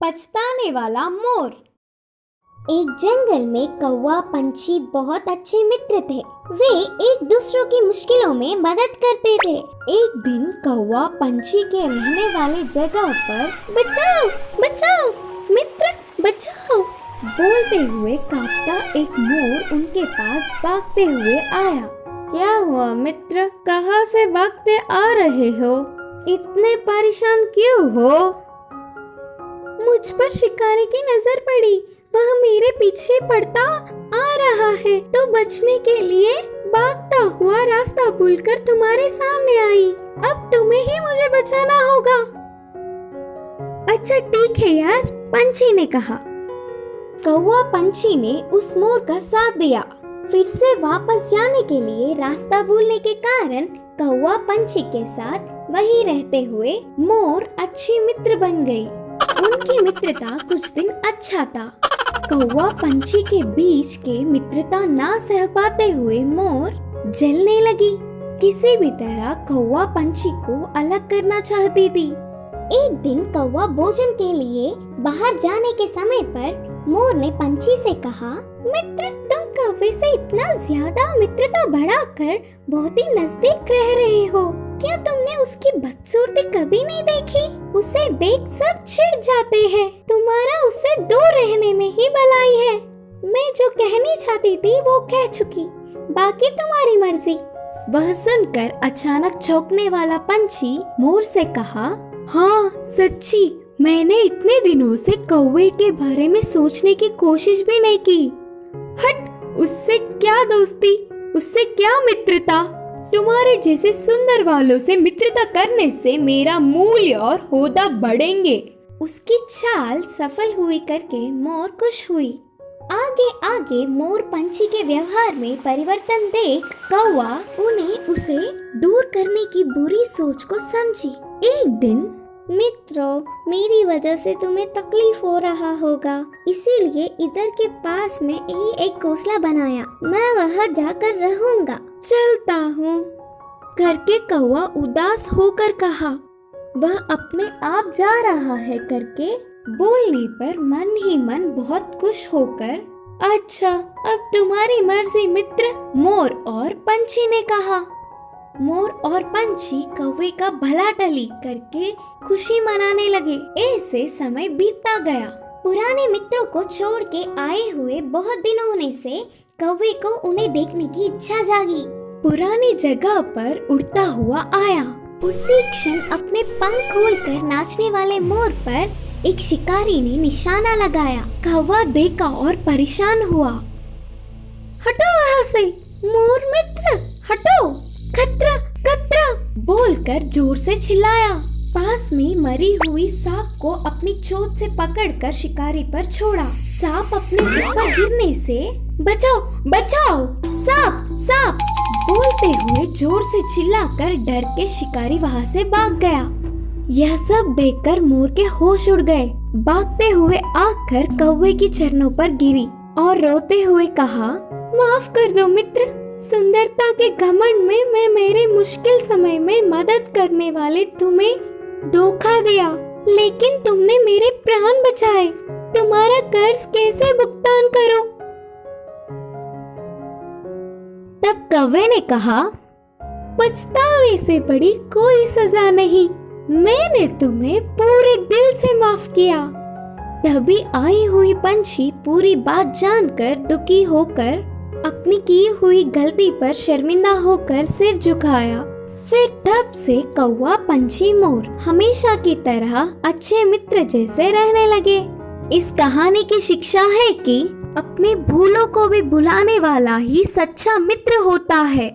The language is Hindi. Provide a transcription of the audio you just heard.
पछताने वाला मोर। एक जंगल में कौवा पंछी बहुत अच्छे मित्र थे। वे एक दूसरों की मुश्किलों में मदद करते थे। एक दिन कौवा पंछी के रहने वाले जगह पर बचाओ बचाओ मित्र बचाओ बोलते हुए कांपता एक मोर उनके पास भागते हुए आया। क्या हुआ मित्र, कहाँ से भागते आ रहे हो? इतने परेशान क्यों हो? मुझ पर शिकारी की नजर पड़ी, वह मेरे पीछे पड़ता आ रहा है तो बचने के लिए भागता हुआ रास्ता भूलकर तुम्हारे सामने आई। अब तुम्हें ही मुझे बचाना होगा। अच्छा ठीक है यार, पंछी ने कहा। कौवा पंछी ने उस मोर का साथ दिया। फिर से वापस जाने के लिए रास्ता भूलने के कारण कौवा पंछी के साथ वहीं रहते हुए मोर अच्छी मित्र बन गई। उनकी मित्रता कुछ दिन अच्छा था। कौवा पंछी के बीच के मित्रता ना सह पाते हुए मोर जलने लगी। किसी भी तरह कौवा पंछी को अलग करना चाहती थी। एक दिन कौवा भोजन के लिए बाहर जाने के समय पर मोर ने पंछी से कहा, मित्र तुम कौवे से इतना ज्यादा मित्रता बढ़ाकर बहुत ही नजदीक रह रहे हो। क्या तुमने उसकी बदसूरती कभी नहीं देखी? उसे देख सब चिढ़ जाते हैं। तुम्हारा उससे दूर रहने में ही भलाई है। मैं जो कहनी चाहती थी वो कह चुकी, बाकी तुम्हारी मर्जी। वह सुनकर अचानक चौंकने वाला पंछी मोर से कहा, हाँ सच्ची, मैंने इतने दिनों से कौवे के बारे में सोचने की कोशिश भी नहीं की। हट, उससे क्या दोस्ती, उससे क्या मित्रता। तुम्हारे जैसे सुंदर वालों से मित्रता करने से मेरा मूल्य और होदा बढ़ेंगे। उसकी चाल सफल हुई करके मोर खुश हुई। आगे आगे मोर पंछी के व्यवहार में परिवर्तन देख कौवा उन्हें उसे दूर करने की बुरी सोच को समझी। एक दिन, मित्रों, मेरी वजह से तुम्हें तकलीफ हो रहा होगा, इसीलिए इधर के पास में ही एक घोंसला बनाया। मैं वहाँ जाकर रहूँगा। चलता हूँ करके कौवा उदास होकर कहा। वह अपने आप जा रहा है करके बोलने पर मन ही मन बहुत खुश होकर, अच्छा अब तुम्हारी मर्जी मित्र, मोर और पंछी ने कहा। मोर और पंछी कौवे का भला टली करके खुशी मनाने लगे। ऐसे समय बीतता गया। पुराने मित्रों को छोड़ के आए हुए बहुत दिन होने से कौवे को उन्हें देखने की इच्छा जागी। पुरानी जगह पर उड़ता हुआ आया। उसी क्षण अपने पंख खोलकर नाचने वाले मोर पर एक शिकारी ने निशाना लगाया। कौवा देखा और परेशान हुआ। हटो वहाँ से, मोर मित्र हटो, खतरा खतरा बोलकर जोर से चिल्लाया। पास में मरी हुई सांप को अपनी चोंच से पकड़कर शिकारी पर छोड़ा। सांप अपने ऊपर गिरने से, बचाओ बचाओ, सांप सांप बोलते हुए जोर से चिल्लाकर डर के शिकारी वहाँ से भाग गया। यह सब देखकर मोर के होश उड़ गए। भागते हुए आकर कौवे की चरणों पर गिरी और रोते हुए कहा, माफ कर दो मित्र, सुंदरता के घमंड में मैं मेरे मुश्किल समय में मदद करने वाले तुम्हें धोखा दिया, लेकिन तुमने मेरे प्राण बचाए। तुम्हारा कर्ज कैसे भुगतान करूं? तब कौवे ने कहा, पछतावे से बड़ी कोई सजा नहीं, मैंने तुम्हें पूरे दिल से माफ किया। तभी आई हुई पंछी पूरी बात जानकर दुखी होकर अपनी की हुई गलती पर शर्मिंदा होकर सिर झुकाया। फिर तब से कौवा पंछी मोर हमेशा की तरह अच्छे मित्र जैसे रहने लगे। इस कहानी की शिक्षा है कि अपने भूलों को भी भुलाने वाला ही सच्चा मित्र होता है।